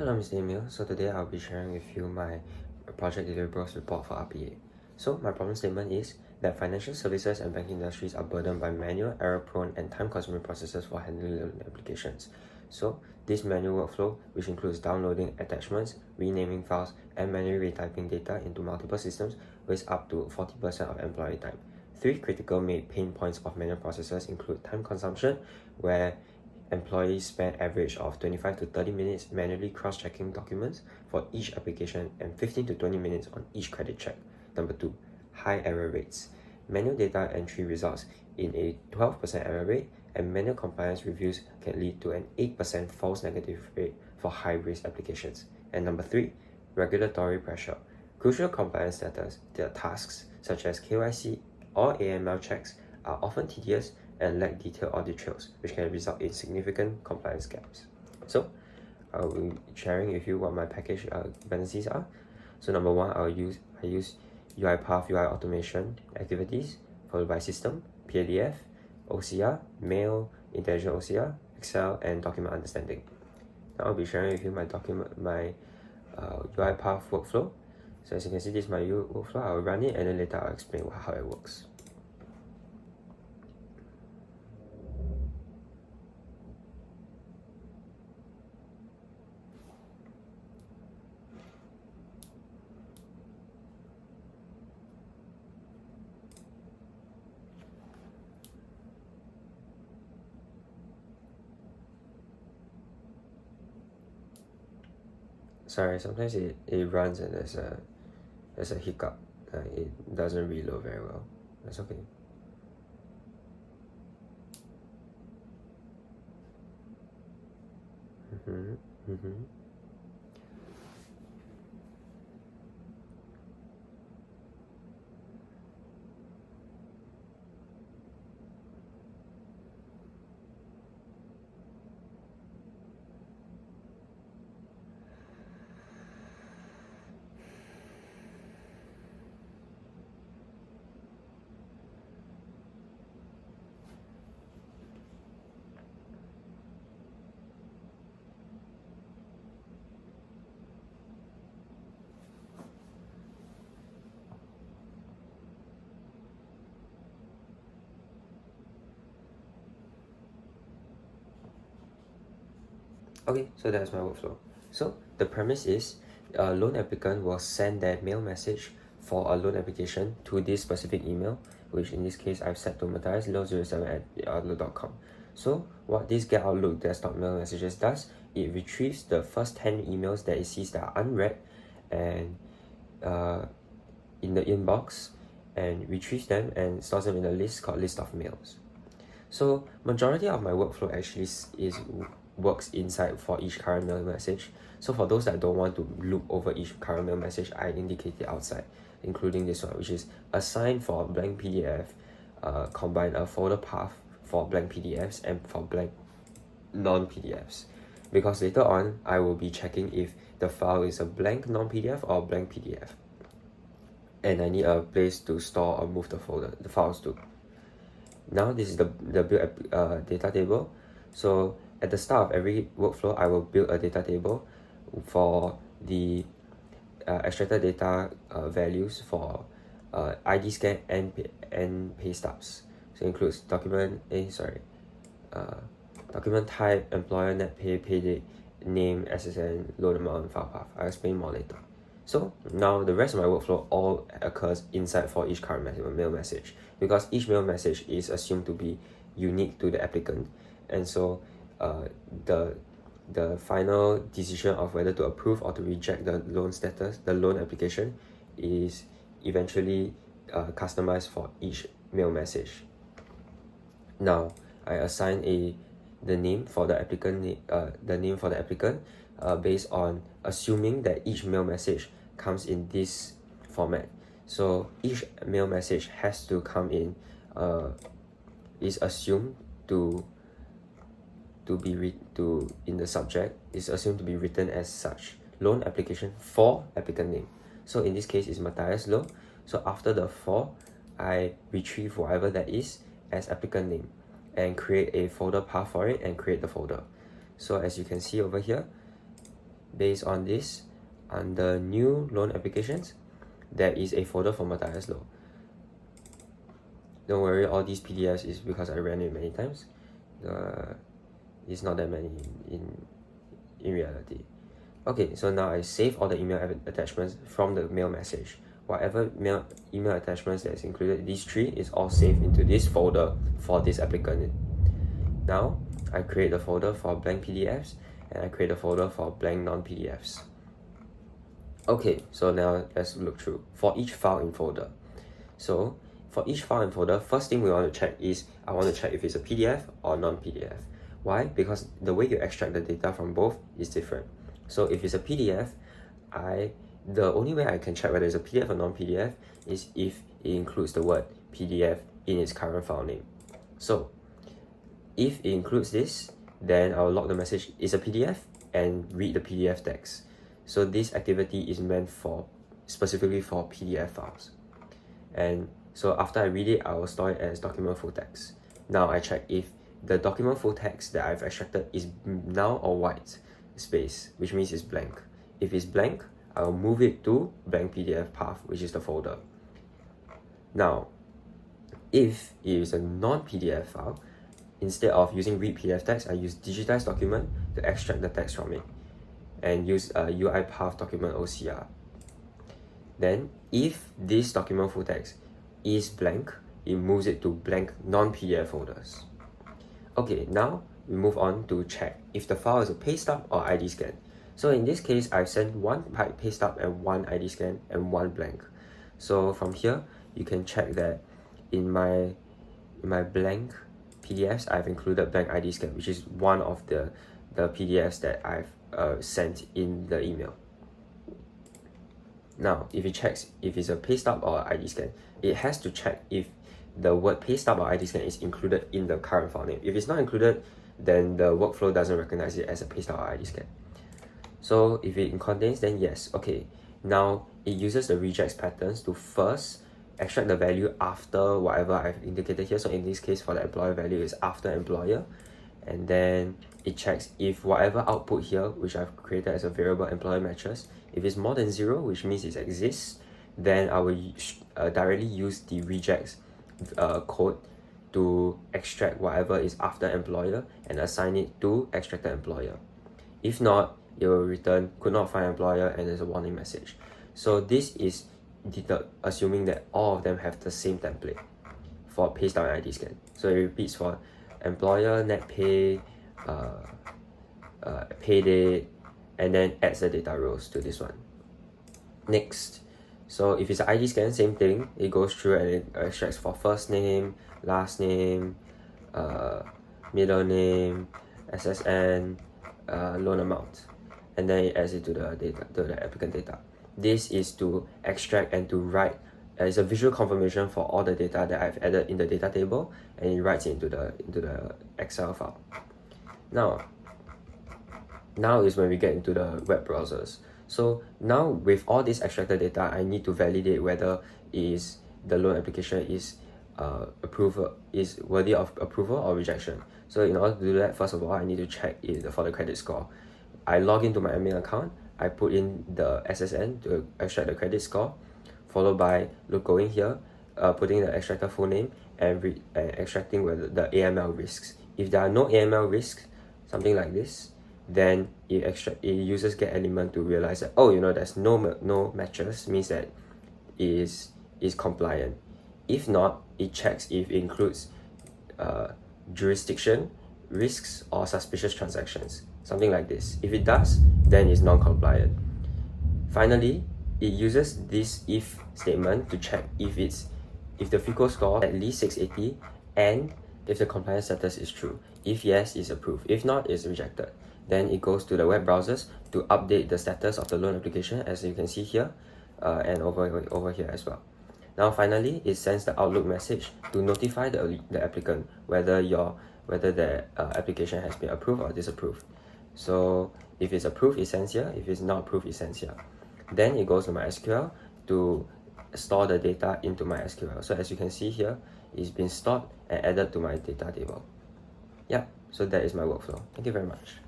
Hello, Mr. Emil. So today I'll be sharing with you my project deliverables report for RPA. So my problem statement is that financial services and banking industries are burdened by manual, error-prone, and time-consuming processes for handling loan applications. So this manual workflow, which includes downloading attachments, renaming files, and manually retyping data into multiple systems, wastes up to 40% of employee time. Three critical pain points of manual processes include time consumption, where employees spend average of 25 to 30 minutes manually cross-checking documents for each application and 15 to 20 minutes on each credit check. Number 2, high error rates. Manual data entry results in a 12% error rate, and manual compliance reviews can lead to an 8% false negative rate for high-risk applications. And number 3, regulatory pressure. Crucial compliance tasks such as KYC or AML checks are often tedious and lack detailed audit trails, which can result in significant compliance gaps. So I'll be sharing with you what my package dependencies are. So number 1, I use UiPath UI automation activities, followed by system, PDF, OCR, mail, intelligent OCR, Excel, and document understanding. Now I'll be sharing with you my UiPath workflow. So as you can see, this is my workflow. I'll run it and then later I'll explain how it works. Sorry, sometimes it runs and there's a hiccup. It doesn't reload very well. That's okay. Okay, so that's my workflow. So the premise is a loan applicant will send their mail message for a loan application to this specific email, which in this case I've set to matthias07@outlook.com. So what this get Outlook desktop mail messages does, it retrieves the first 10 emails that it sees that are unread and in the inbox, and retrieves them and stores them in a list called list of mails. So majority of my workflow actually works inside for each current mail message. So for those that don't want to loop over each current mail message, I indicate it outside, including this one, which is assign for blank PDF, combine a folder path for blank PDFs and for blank non-PDFs. Because later on, I will be checking if the file is a blank non-PDF or blank PDF. And I need a place to store or move the files to. Now this is the build data table. So at the start of every workflow, I will build a data table for the extracted data values for ID scan and pay stubs. So it includes document type, employer, net pay, pay date, name, SSN, loan amount, file path. I'll explain more later. So now the rest of my workflow all occurs inside for each current mail message, because each mail message is assumed to be unique to the applicant, and so the final decision of whether to approve or to reject the loan application, is eventually customized for each mail message. Now I assign the name for the applicant based on assuming that each mail message comes in this format. So each mail message has to come in is assumed to be in the subject is assumed to be written as such: loan application for applicant name. So in this case it's Matthias Low. So after the for, I retrieve whatever that is as applicant name and create a folder path for it and create the folder. So as you can see over here, based on this, under new loan applications, there is a folder for Matthias Low. Don't worry, all these PDFs is because I ran it many times. It's not that many in reality. Okay, so now I save all the email attachments from the mail message. Whatever email attachments that is included, these three is all saved into this folder for this applicant. Now, I create a folder for blank PDFs and I create a folder for blank non-PDFs. Okay, so now let's look through for each file in folder. So for each file and folder, first thing we want to check is, I want to check if it's a PDF or non-PDF. Why? Because the way you extract the data from both is different. So if it's a PDF, the only way I can check whether it's a PDF or non-PDF is if it includes the word PDF in its current file name. So if it includes this, then I'll log the message is a PDF and read the PDF text. So this activity is meant for specifically for PDF files. And so after I read it, I will store it as document full text. Now I check if the document full text that I've extracted is null or white space, which means it's blank. If it's blank, I'll move it to blank PDF path, which is the folder. Now, if it is a non-PDF file, instead of using read PDF text, I use digitized document to extract the text from it and use a UiPath document OCR. Then, if this document full text is blank, it moves it to blank non-PDF folders. Okay, now we move on to check if the file is a paste-up or ID scan. So in this case, I've sent one paste-up and one ID scan and one blank. So from here, you can check that in my blank PDFs, I've included blank ID scan, which is one of the PDFs that I've sent in the email. Now, if it checks if it's a paste-up or ID scan, it has to check if the word paste-up or ID scan is included in the current file name. If it's not included, then the workflow doesn't recognize it as a paste-up or ID scan. So if it contains, then yes, okay. Now it uses the regex patterns to first extract the value after whatever I've indicated here. So in this case, for the employer value is after employer, and then it checks if whatever output here, which I've created as a variable employer matches, if it's more than 0, which means it exists, then I will directly use the regex code to extract whatever is after employer and assign it to extracted employer. If not, it will return could not find employer and there's a warning message. So this is assuming that all of them have the same template for paste-up and ID scan. So it repeats for employer, net pay, pay date, and then adds the data rows to this one. Next, so if it's an ID scan, same thing. It goes through and it extracts for first name, last name, middle name, SSN, loan amount, and then it adds it to the data, to the applicant data. This is to extract and to write. It's a visual confirmation for all the data that I've added in the data table, and it writes it into the Excel file. Now is when we get into the web browsers. So now with all this extracted data, I need to validate whether the loan application is worthy of approval or rejection. So in order to do that, first of all, I need to check for the credit score. I log into my admin account, I put in the SSN to extract the credit score, followed by going here, putting the extractor full name and extracting whether the AML risks. If there are no AML risks, something like this, then it uses get element to realize that, oh, there's no matches, means that it is compliant. If not, it checks if it includes jurisdiction, risks, or suspicious transactions, something like this. If it does, then it's non-compliant. Finally, it uses this if statement to check if the FICO score at least 680 and if the compliance status is true. If yes, it's approved. If not, it's rejected. Then it goes to the web browsers to update the status of the loan application, as you can see here, and over here as well. Now finally, it sends the Outlook message to notify the applicant whether the application has been approved or disapproved. So if it's approved, it sends here. If it's not approved, it sends here. Then it goes to my SQL to store the data into my SQL. So as you can see here, it's been stored and added to my data table. Yeah, so that is my workflow. Thank you very much.